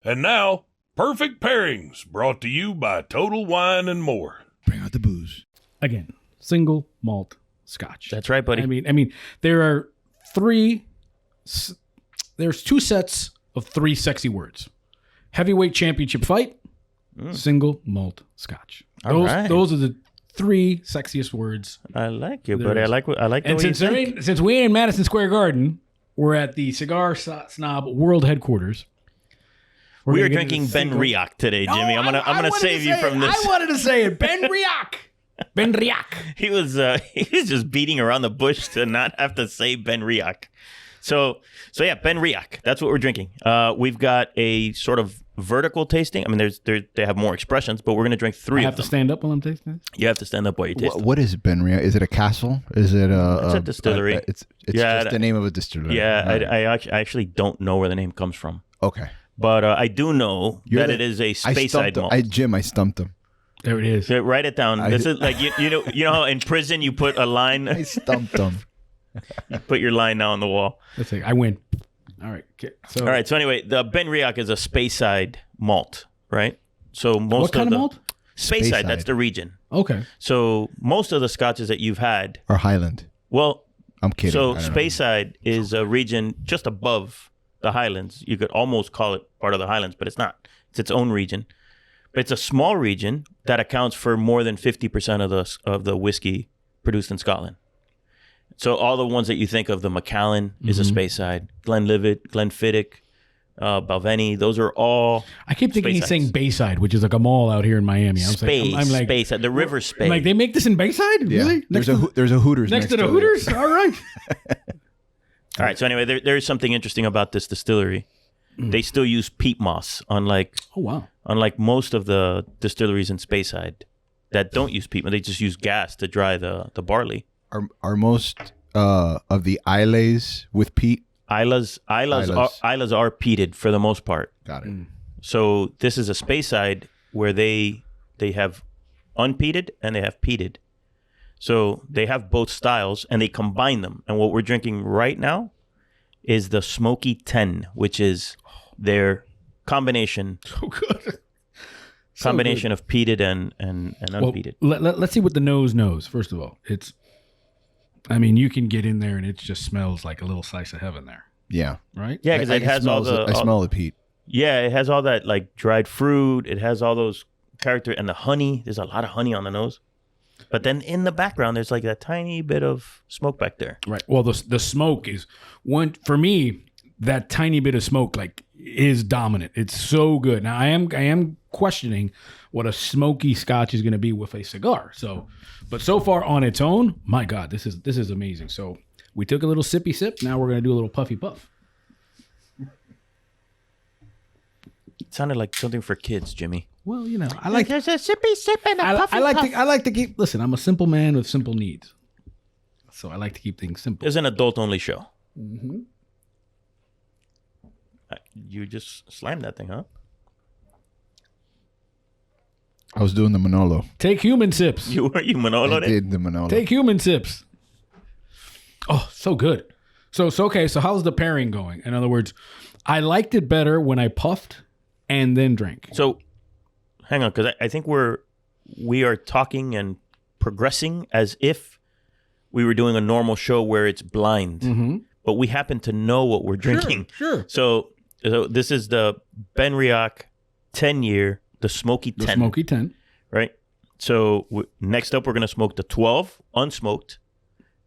And now, Perfect Pairings, brought to you by Total Wine and More. Bring out the booze. Again, single malt Scotch. That's right, buddy. I mean, there are there's two sets of three sexy words. Heavyweight championship fight, single malt Scotch. Those are the three sexiest words. I like you, buddy. I like the and way since we ain't in Madison Square Garden, we're at the Cigar Snob World Headquarters. We are drinking Benriach today, Jimmy. I'm gonna save you from this. I wanted to say it. Benriach. Benriach. He was just beating around the bush to not have to say Benriach. So yeah, Benriach. That's what we're drinking. We've got a sort of vertical tasting. I mean, they have more expressions, but we're gonna drink three. I have to stand up while I'm tasting this? You have to stand up while you taste it. What is Benriach? Is it a castle? Is it It's a distillery. It's just the name of a distillery. Yeah, I actually don't know where the name comes from. Okay. But I do know that it is a Speyside malt. I stumped him. There it is. So write it down. This is like you know how in prison you put a line. I stumped him. Put your line now on the wall. Let's see. I win. All right. Okay. All right. So anyway, the Benriach is a Speyside malt, right? So what kind of malt? Speyside. That's the region. Okay. So most of the scotches that you've had are Highland. Well, I'm kidding. So Speyside is a region just above the Highlands. You could almost call it part of the Highlands, but it's not. It's its own region. But it's a small region that accounts for more than 50% of the whiskey produced in Scotland. So all the ones that you think of, the Macallan is a Speyside, Glenlivet, Glenfiddich, Balvenie, those are all. I keep thinking he's saying Bayside, which is like a mall out here in Miami. I'm like Speyside, the River Spey. I'm like, they make this in Bayside? Yeah. Really? There's a Hooters next to the Hooters? All right. All right. So anyway, there is something interesting about this distillery. They still use peat moss, unlike most of the distilleries in Speyside that don't use peat moss. They just use gas to dry the barley. Are most of the Islays with peat? Islas are peated for the most part. Got it. So this is a Speyside where they have unpeated and they have peated. So they have both styles and they combine them. And what we're drinking right now is the Smoky 10, which is their combination. So good. Combination of peated and unpeated. Well, let's see what the nose knows. First of all, you can get in there and it just smells like a little slice of heaven there. Yeah. Right? Yeah, because it has I smell the peat. Yeah, it has all that like dried fruit. It has all those character and the honey. There's a lot of honey on the nose. But then in the background, there's like that tiny bit of smoke back there. Right. Well, the smoke is one for me. That tiny bit of smoke is dominant. It's so good. Now I am questioning what a smoky Scotch is going to be with a cigar. But so far on its own, my God, this is amazing. So we took a little sippy sip. Now we're going to do a little puffy puff. It sounded like something for kids, Jimmy. Well, I like. There's a sippy sip and a puffy puff. I like to keep. Listen, I'm a simple man with simple needs, so I like to keep things simple. It's an adult-only show. Mm-hmm. You just slammed that thing, huh? I was doing the Manolo. Take human sips. You Manolo? I did the Manolo. Take human sips. Oh, so good. So okay. So how's the pairing going? In other words, I liked it better when I puffed and then drank. So. Hang on, because I think we are talking and progressing as if we were doing a normal show where it's blind, but we happen to know what we're drinking. Sure. So this is the Benriach 10-year, the Smoky 10. The Smoky 10. Right? So next up, we're going to smoke the 12, unsmoked,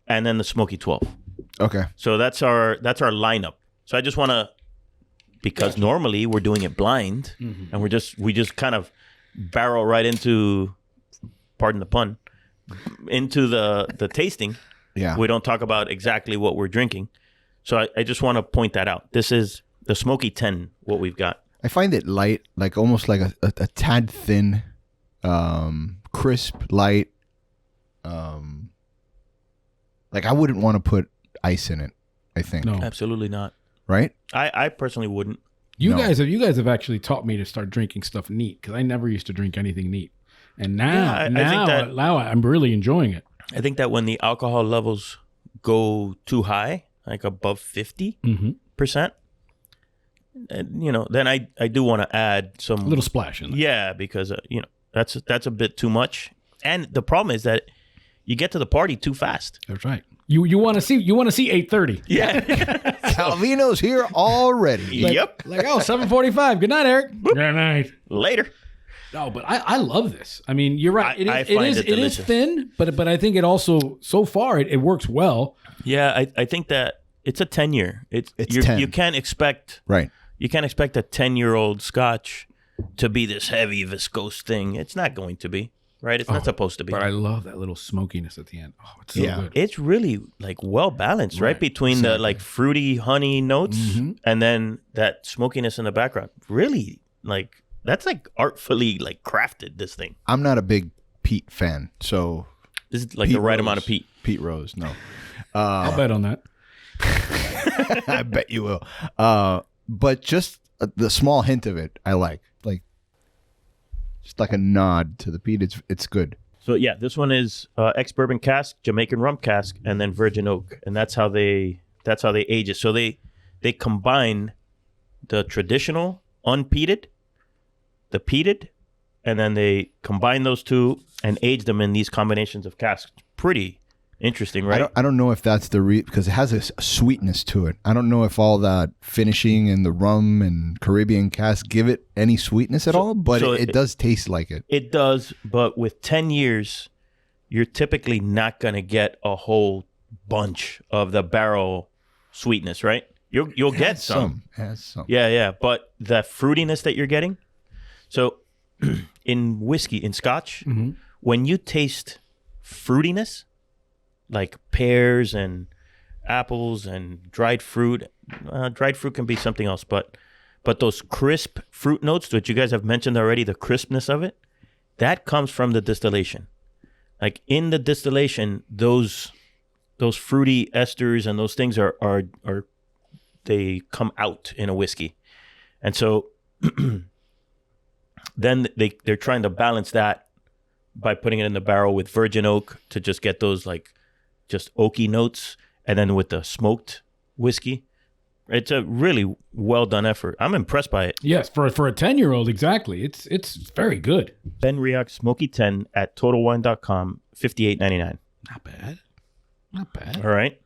and then the Smoky 12. Okay. So that's our lineup. So I just want to, because normally we're doing it blind, and we just kind of barrel right into, pardon the pun, into the tasting. Yeah. We don't talk about exactly what we're drinking. So I just want to point that out. This is the Smoky 10, what we've got. I find it light, like almost like a tad thin, crisp, light. Like I wouldn't want to put ice in it, I think. No. Absolutely not. Right? I personally wouldn't. You guys have actually taught me to start drinking stuff neat, because I never used to drink anything neat. And now I'm really enjoying it. I think that when the alcohol levels go too high, like above 50%, And, then I do want to add some A little splash in there. Yeah, because that's a bit too much. And the problem is that you get to the party too fast. That's right. You want to see 8:30. Yeah. Calvino's here already. Yep. Like, 7:45. Good night, Eric. Good night. Later. No, but I love this. I mean, you're right. I find it it is thin, but I think it also, so far, it works well. Yeah, I think that it's a 10-year. It's 10. You can't expect Right. You can't expect a 10-year-old Scotch to be this heavy viscose thing. It's not going to be, right? It's not supposed to be. But I love that little smokiness at the end. Oh, it's so good. It's really like well balanced, right? Between the like fruity honey notes and then that smokiness in the background. Really, like that's like artfully like crafted. This thing. I'm not a big peat fan, so This is like Pete the right Rose. amount of peat. Pete Rose, no. I'll bet on that. I bet you will. But just the small hint of it, I like just like a nod to the peat. It's good. So yeah, this one is ex-bourbon cask, Jamaican rum cask, and then virgin oak, and that's how they age it. So they combine the traditional unpeated, the peated, and then they combine those two and age them in these combinations of casks. Pretty interesting, right? I don't know if that's because it has a sweetness to it. I don't know if all that finishing and the rum and Caribbean cask give it any sweetness at all, but it does taste like it. It does, but with 10 years, you're typically not going to get a whole bunch of the barrel sweetness, right? You'll get some. Has some. Yeah, but the fruitiness that you're getting. So in whiskey, in Scotch, when you taste fruitiness, like pears and apples and dried fruit can be something else, but those crisp fruit notes that you guys have mentioned already, the crispness of it, that comes from the distillation. Like in the distillation, those fruity esters and those things are they come out in a whiskey. And so then they're trying to balance that by putting it in the barrel with virgin oak to just get those like just oaky notes, and then with the smoked whiskey. It's a really well done effort. I'm impressed by it. Yes, for a 10-year-old, exactly. It's very good. Benriach Smoky 10 at TotalWine.com, $58.99. Not bad. All right.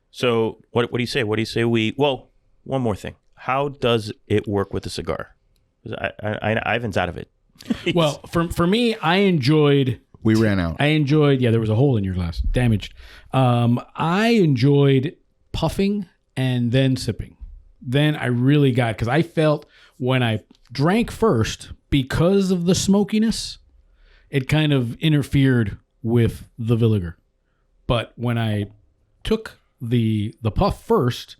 So what do you say? What do you say one more thing. How does it work with the cigar? Ivan's out of it. Well, for me, I enjoyed. We ran out. There was a hole in your glass, damaged. I enjoyed puffing and then sipping. Then I really got, because I felt when I drank first, because of the smokiness, it kind of interfered with the Villiger. But when I took the puff first,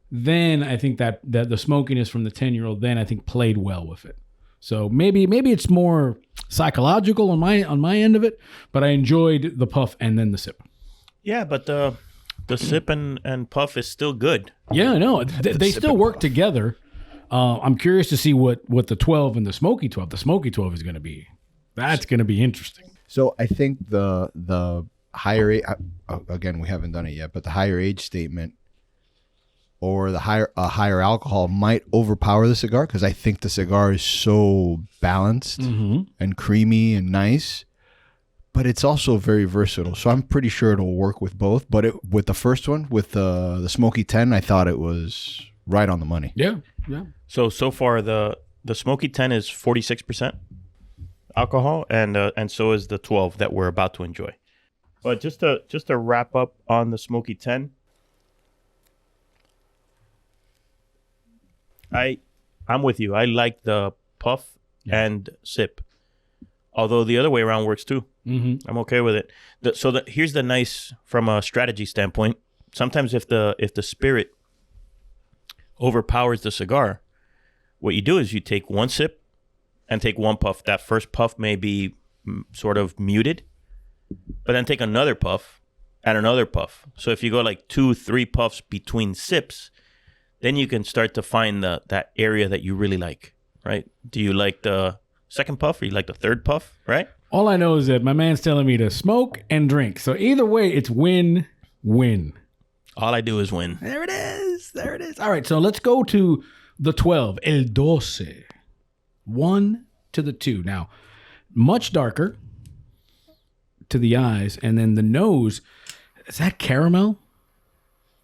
then I think that the smokiness from the 10-year-old then I think played well with it. So maybe it's more psychological on my end of it, but I enjoyed the puff and then the sip. Yeah, but the sip and puff is still good. Yeah, no, they still work together. I'm curious to see what the 12 and the Smoky 12. The Smoky 12 is going to be. That's going to be interesting. So I think the higher age, again, we haven't done it yet, but the higher age statement or the higher alcohol might overpower the cigar, because I think the cigar is so balanced and creamy and nice, but it's also very versatile. So I'm pretty sure it'll work with both. But with the first one, with the Smoky 10, I thought it was right on the money. Yeah. So far the Smoky 10 is 46% alcohol, and so is the 12 that we're about to enjoy. But just to wrap up on the Smoky 10. I'm with you. I like the puff and sip. Although the other way around works too. Mm-hmm. I'm okay with it. Here's the nice, from a strategy standpoint. Sometimes if the spirit overpowers the cigar, what you do is you take one sip and take one puff. That first puff may be sort of muted, but then take another puff and another puff. So if you go like 2-3 puffs between sips, then you can start to find that area that you really like, right? Do you like the second puff or you like the third puff, right? All I know is that my man's telling me to smoke and drink. So either way, it's win-win. All I do is win. There it is. All right, so let's go to the 12, El Doce. 1 to the 2. Now, much darker to the eyes, and then the nose, is that caramel?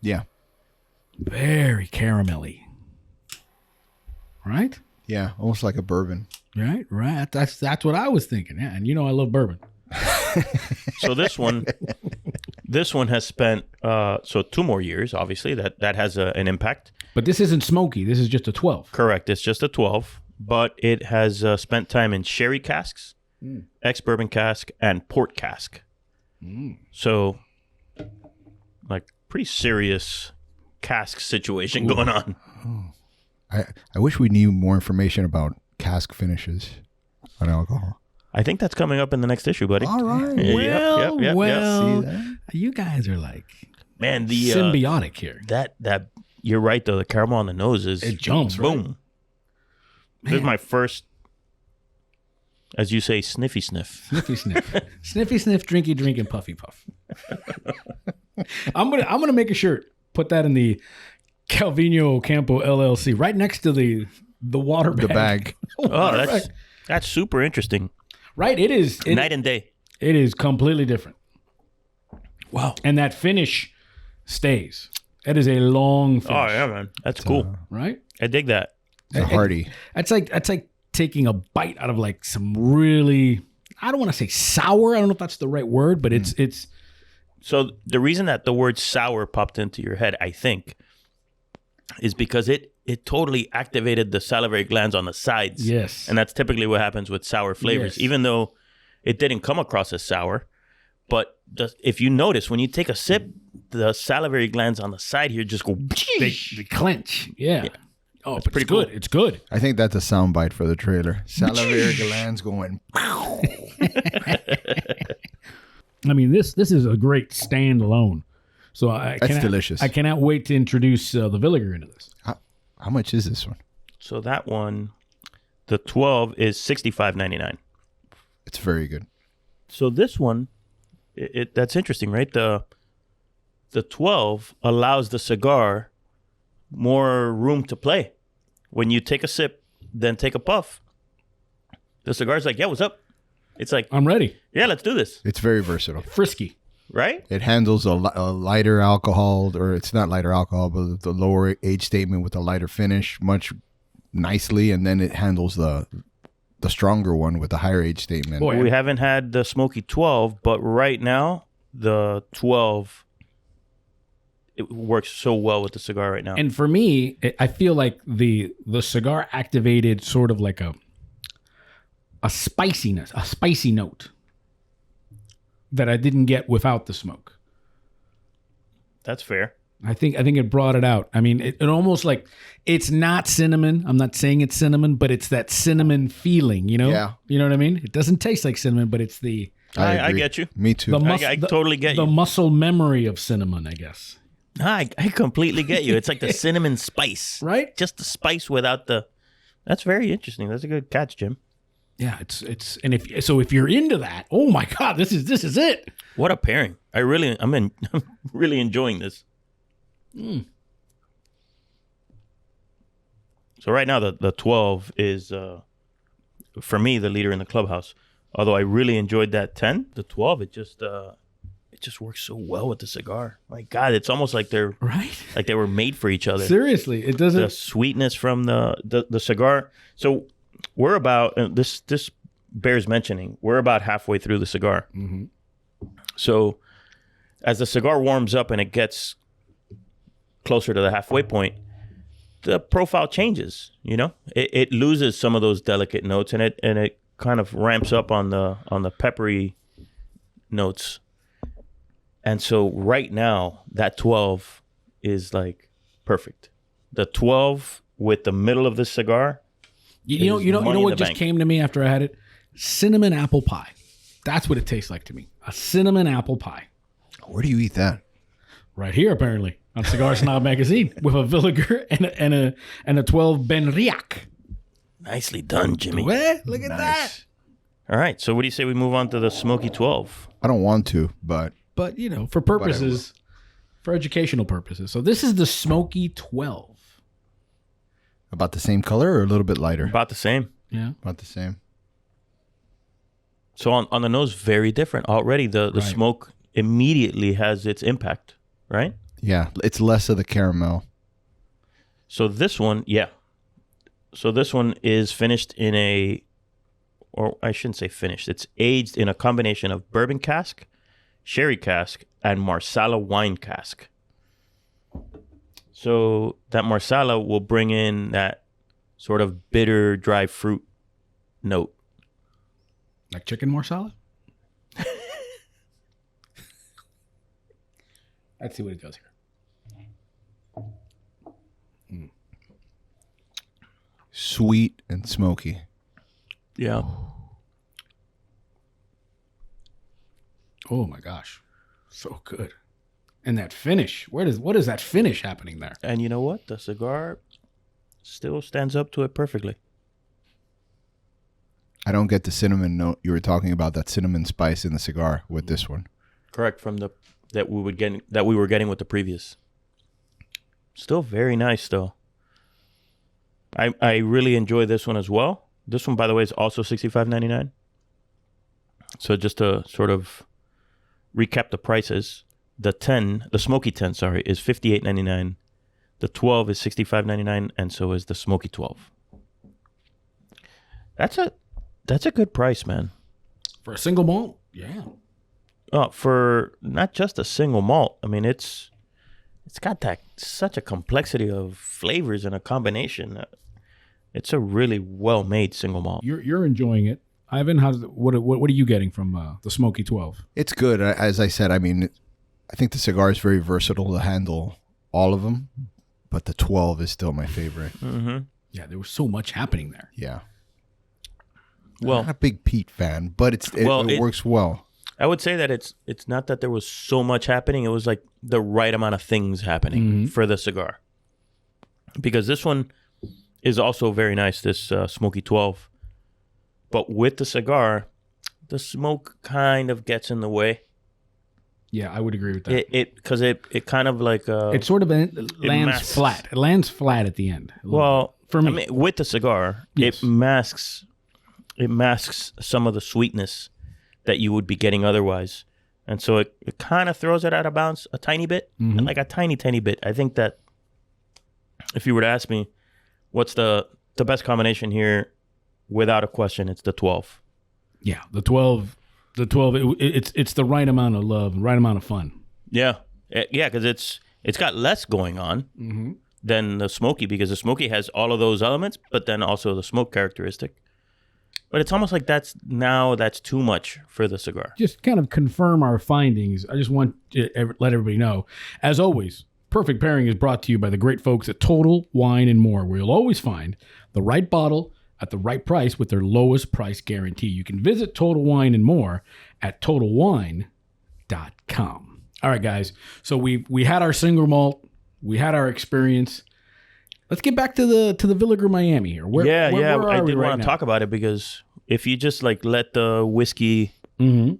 Yeah. Very caramelly. Right? Yeah, almost like a bourbon. Right. That's what I was thinking. Yeah, and I love bourbon. So this one has spent 2 more years. Obviously, that has an impact. But this isn't smoky. This is just a 12. Correct. It's just a 12, but it has spent time in sherry casks, ex-bourbon cask, and port cask. So, like, pretty serious cask situation going on. I wish we knew more information about cask finishes on alcohol. I think that's coming up in the next issue, buddy. All right. Well, See that? you guys are like Man, the symbiotic here. that you're right though. The caramel on the nose It jumps, boom. right? This is my first, as you say, sniffy sniff. Sniffy sniff. Sniffy sniff, drinky drink, and puffy puff. I'm gonna make a shirt. Put that in the Calvino Campo LLC right next to the water bag. The bag. Oh, that's super interesting. Right, it is. Night and day. It is completely different. Wow. And that finish stays. That is a long finish. Oh yeah, man, that's cool. Right? I dig that. It's a hearty. That's like taking a bite out of like some really, I don't want to say sour. I don't know if that's the right word, but it's So the reason that the word sour popped into your head, I think, is because it totally activated the salivary glands on the sides. Yes. And that's typically what happens with sour flavors, Yes. even though it didn't come across as sour. But if you notice, when you take a sip, the salivary glands on the side here just go... they clench. Yeah. Oh, it's pretty good. cool. It's good. I think that's a soundbite for the trailer. Salivary glands going. I mean, this is a great standalone. So That's delicious. I cannot wait to introduce the Villiger into this. How much is this one? So that one, the 12 is $65.99. It's very good. So this one, that's interesting, right? The 12 allows the cigar more room to play. When you take a sip, then take a puff, the cigar's like, yeah, what's up? It's like, I'm ready. yeah, let's do this, It's very versatile. Frisky. right? It handles a lighter alcohol, or it's not lighter alcohol, but the lower age statement with a lighter finish much nicely, and then it handles the stronger one with the higher age statement. Boy, We haven't had the smoky 12, but right now, the 12, it works so well with the cigar right now. And for me, I feel like the cigar activated sort of like a spiciness, a spicy note that I didn't get without the smoke. That's fair. I think it brought it out. I mean, it almost like it's not cinnamon. I'm not saying it's cinnamon, but it's that cinnamon feeling, you know? Yeah. You know what I mean? It doesn't taste like cinnamon, but it's the I agree. get you. Me too. I totally get the you. muscle memory of cinnamon, I guess. I completely get you. It's like the cinnamon spice. Right? Just the spice without the... That's very interesting. That's a good catch, Jim. Yeah, it's and if you're into that, oh my God, this is it. What a pairing. I'm really enjoying this. So right now the 12 is for me the leader in the clubhouse. Although I really enjoyed that 10, the 12 it just works so well with the cigar. My God, it's almost like they're Right? like they were made for each other. Seriously, it doesn't. The sweetness from the cigar. So we're about this bears mentioning. We're about halfway through the cigar. Mm-hmm. So as the cigar warms up and it gets closer to the halfway point, the profile changes. You know, it loses some of those delicate notes, and it kind of ramps up on the peppery notes. And so right now that 12 is like perfect. The 12 with the middle of the cigar. You know money in what the just bank. came to me after I had it? Cinnamon apple pie. That's what it tastes like to me. A cinnamon apple pie. Where do you eat that? Right here, apparently, on Cigar Snob magazine with a Villiger and a 12 Benriach. Nicely done, Jimmy. What? Look at that. All right. So what do you say we move on to the smoky 12? I don't want to, but But for purposes, for educational purposes. So this is the Smoky 12. About the same color or a little bit lighter? About the same. Yeah. About the same. So on the nose, very different. Already the Right. smoke immediately has its impact, right? Yeah, it's less of the caramel. So this one, yeah. So this one is finished in or I shouldn't say finished. It's aged in a combination of bourbon cask, sherry cask, and Marsala wine cask. So that Marsala will bring in that sort of bitter, dry fruit note. Like chicken marsala? Let's see what it does here. Sweet and smoky. Yeah. Oh my gosh. So good. And that finish. What is that finish happening there? And you know what? The cigar still stands up to it perfectly. I don't get the cinnamon note. You were talking about that cinnamon spice in the cigar with this one. Correct, from that we were getting with the previous. Still very nice though. I really enjoy this one as well. This one, by the way, is also $65.99. So just to sort of recap the prices, the smoky 10, is $58.99. The 12 is $65.99, and so is the smoky 12. That's a good price, man. For a single malt? Yeah. For not just a single malt. I mean, it's got such a complexity of flavors and a combination. It's a really well-made single malt. You're enjoying it. Ivan, what are you getting from the Smoky 12? It's good. As I said, I mean, I think the cigar is very versatile to handle all of them, but the 12 is still my favorite. Mm-hmm. Yeah, there was so much happening there. Yeah. Well, I'm not a big Pete fan, but it works well. I would say that it's not that there was so much happening. It was like the right amount of things happening for the cigar. Because this one is also very nice, this Smoky 12. But with the cigar, the smoke kind of gets in the way. Yeah, I would agree with that. Because it kind of like... it sort of lands flat. It lands flat at the end. Well, for me. I mean, with the cigar, Yes. it masks some of the sweetness that you would be getting otherwise. And so it kind of throws it out of bounds a tiny bit, like a tiny, tiny bit. I think that if you were to ask me, what's the best combination here, without a question, it's the 12. Yeah, the 12, it's the right amount of love, right amount of fun. Yeah, because it's got less going on than the smoky, because the smoky has all of those elements, but then also the smoke characteristic. But it's almost like that's too much for the cigar. Just kind of confirm our findings. I just want to let everybody know. As always, Perfect Pairing is brought to you by the great folks at Total Wine & More, where you'll always find the right bottle at the right price with their lowest price guarantee. You can visit Total Wine & More at totalwine.com. All right, guys. So we had our single malt. We had our experience. Let's get back to the Villiger Miami here. Where I are we did right want to now? talk about it, because if you just like let the whiskey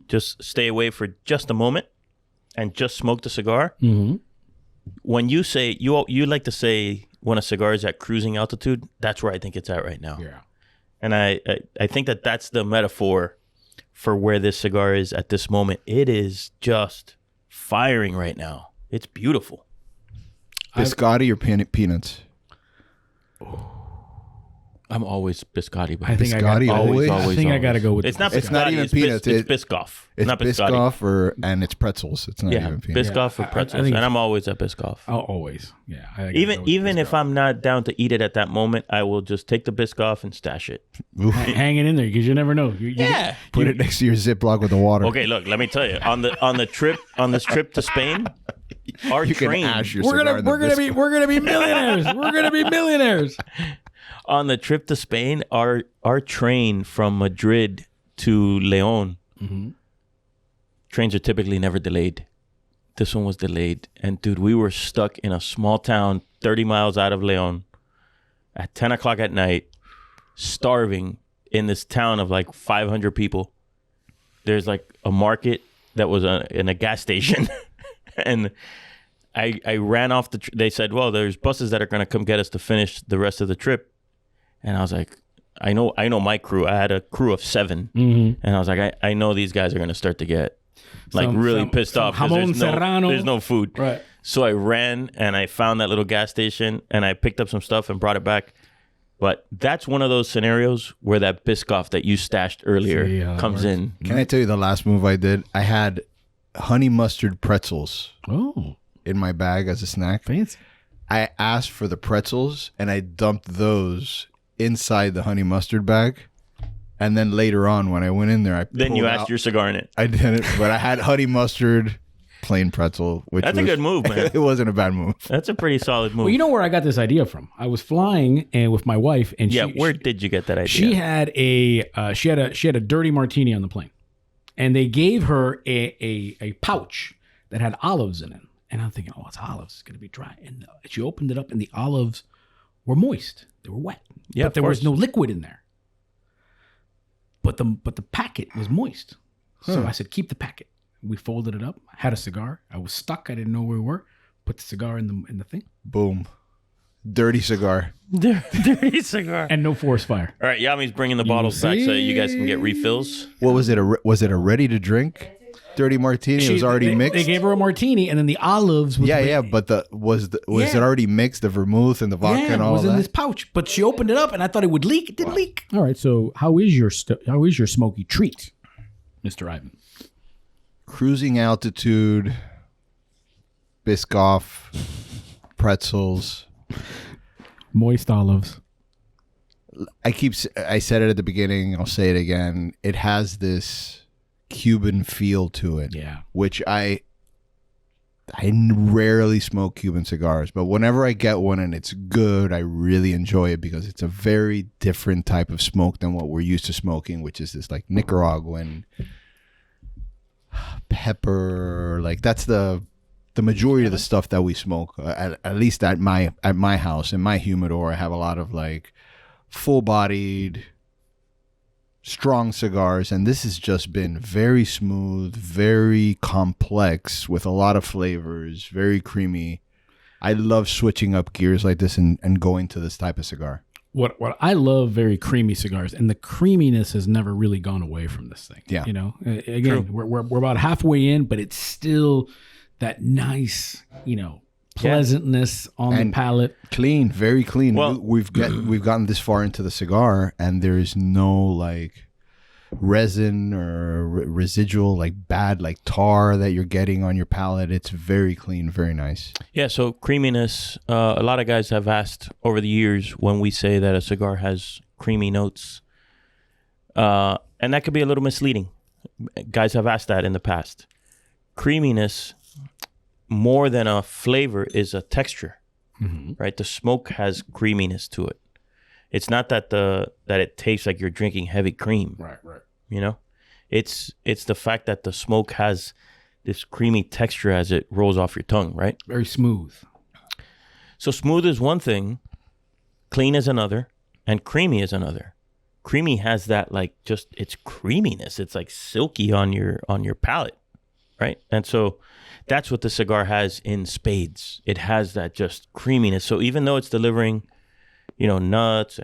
just stay away for just a moment and just smoke the cigar, when you say you like to say when a cigar is at cruising altitude, that's where I think it's at right now. Yeah. And I think that's the metaphor for where this cigar is at this moment. It is just firing right now. It's beautiful. Biscotti or peanuts? I'm always biscotti, but I think Biscotti always? I think I got to go with it's the not It's biscotti. not even peanuts. It's Biscoff. It's not biscotti. Biscoff and it's pretzels. It's not Yeah, even peanuts. Biscoff Yeah, or I pretzels, think and I'm always at Biscoff. Oh, always. Yeah. I gotta go Even with if I'm not down to eat it at that moment, I will just take the Biscoff and stash it. Oof. hang it in there because you never know. Put it next to your Ziploc with the water. Okay, look, let me tell you, on this trip to Spain, our You can train ash your We're cigar gonna in the we're gonna be millionaires. We're gonna be millionaires. on the trip to Spain, our train from Madrid to Leon, trains are typically never delayed. This one was delayed, and dude, we were stuck in a small town 30 miles out of Leon at 10 o'clock at night, starving in this town of like 500 people. There's like a market that was in a gas station, and I ran off they said, well, there's buses that are going to come get us to finish the rest of the trip. And I was like, I know my crew. I had a crew of 7. And I was like, I know these guys are going to start to get like really pissed off because there's no food. Right. So I ran and I found that little gas station and I picked up some stuff and brought it back. But that's one of those scenarios where that Biscoff that you stashed earlier comes in. Can I tell you the last move I did? I had honey mustard pretzels in my bag as a snack. Fancy. I asked for the pretzels and I dumped those inside the honey mustard bag. And then later on when I went in there, Then you asked your cigar in it. I didn't, but I had honey mustard, plain pretzel. That's a good move, man. It wasn't a bad move. That's a pretty solid move. Well, you know where I got this idea from? I was flying and with my wife, and where did you get that idea? She had she had a dirty martini on the plane, and they gave her a pouch that had olives in it. And I'm thinking, oh, it's olives. It's gonna be dry. And she opened it up, and the olives were moist. They were wet. Yeah, but there was no liquid in there. But the packet was moist. So I said, keep the packet. We folded it up. I had a cigar. I was stuck. I didn't know where we were. Put the cigar in the thing. Boom. Dirty cigar. Dirty cigar. And no forest fire. All right, Yami's bringing the bottles back so that you guys can get refills. What was it? Was it a ready to drink dirty martini? It was already mixed. They gave her a martini, and then the olives. But was it already mixed? The vermouth and the vodka and all it was that. in this pouch. But she opened it up, and I thought it would leak. It didn't leak. All right. So how is your smoky treat, Mr. Ivan? Cruising altitude, Biscoff, pretzels, moist olives. I said it at the beginning. I'll say it again. It has this Cuban feel to it. Yeah. Which I rarely smoke Cuban cigars, but whenever I get one and it's good, I really enjoy it because it's a very different type of smoke than what we're used to smoking, which is this like Nicaraguan pepper. Like that's the majority of the stuff that we smoke. At least at my house, in my humidor, I have a lot of like full-bodied, strong cigars, and this has just been very smooth, very complex with a lot of flavors, very creamy. I love switching up gears like this and going to this type of cigar. What I love very creamy cigars, and the creaminess has never really gone away from this thing. Yeah, you know, again, we're about halfway in, but it's still that nice, pleasantness on the palate. Clean, very clean. Well, we've gotten this far into the cigar, and there's no like resin or residual like bad like tar that you're getting on your palate. It's very clean, very nice. Yeah, so creaminess, a lot of guys have asked over the years when we say that a cigar has creamy notes, and that could be a little misleading. Guys have asked that in the past. Creaminess, more than a flavor, is a texture, right? The smoke has creaminess to it. It's not that it tastes like you're drinking heavy cream. Right. It's the fact that the smoke has this creamy texture as it rolls off your tongue, right? Very smooth. So smooth is one thing, clean is another, and creamy is another. Creamy has that like just its creaminess. It's like silky on your palate, right? And so that's what the cigar has in spades. It has that just creaminess. So even though it's delivering nuts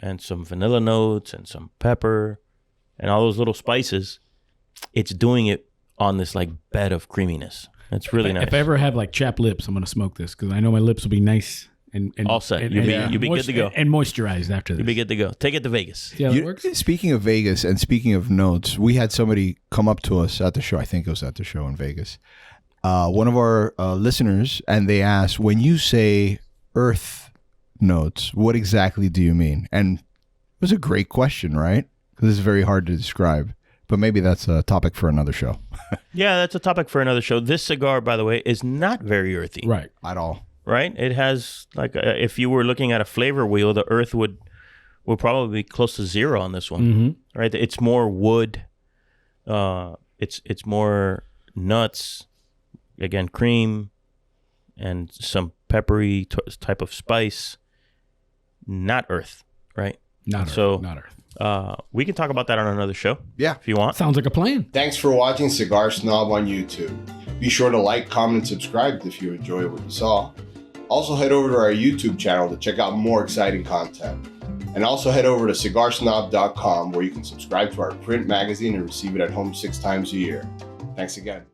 and some vanilla notes and some pepper and all those little spices, it's doing it on this like bed of creaminess. It's really nice. If I ever have like chapped lips, I'm going to smoke this because I know my lips will be nice and all set. You'll be good to go. And moisturized after this. You'll be good to go. Take it to Vegas. See how it works? Speaking of Vegas and speaking of notes, we had somebody come up to us at the show. I think it was at the show in Vegas. One of our listeners, and they asked, when you say earth notes, what exactly do you mean? And it was a great question, right? Because it's very hard to describe, but maybe that's a topic for another show. Yeah, that's a topic for another show. This cigar, by the way, is not very earthy. Right. At all. Right? It has like if you were looking at a flavor wheel, the earth would probably be close to 0 on this one. Right? It's more wood. It's more nuts. Again, cream and some peppery type of spice. Not earth, right? Not earth. We can talk about that on another show. Yeah. If you want. Sounds like a plan. Thanks for watching Cigar Snob on YouTube. Be sure to like, comment, and subscribe if you enjoy what you saw. Also head over to our YouTube channel to check out more exciting content. And also head over to cigarsnob.com where you can subscribe to our print magazine and receive it at home 6 times a year. Thanks again.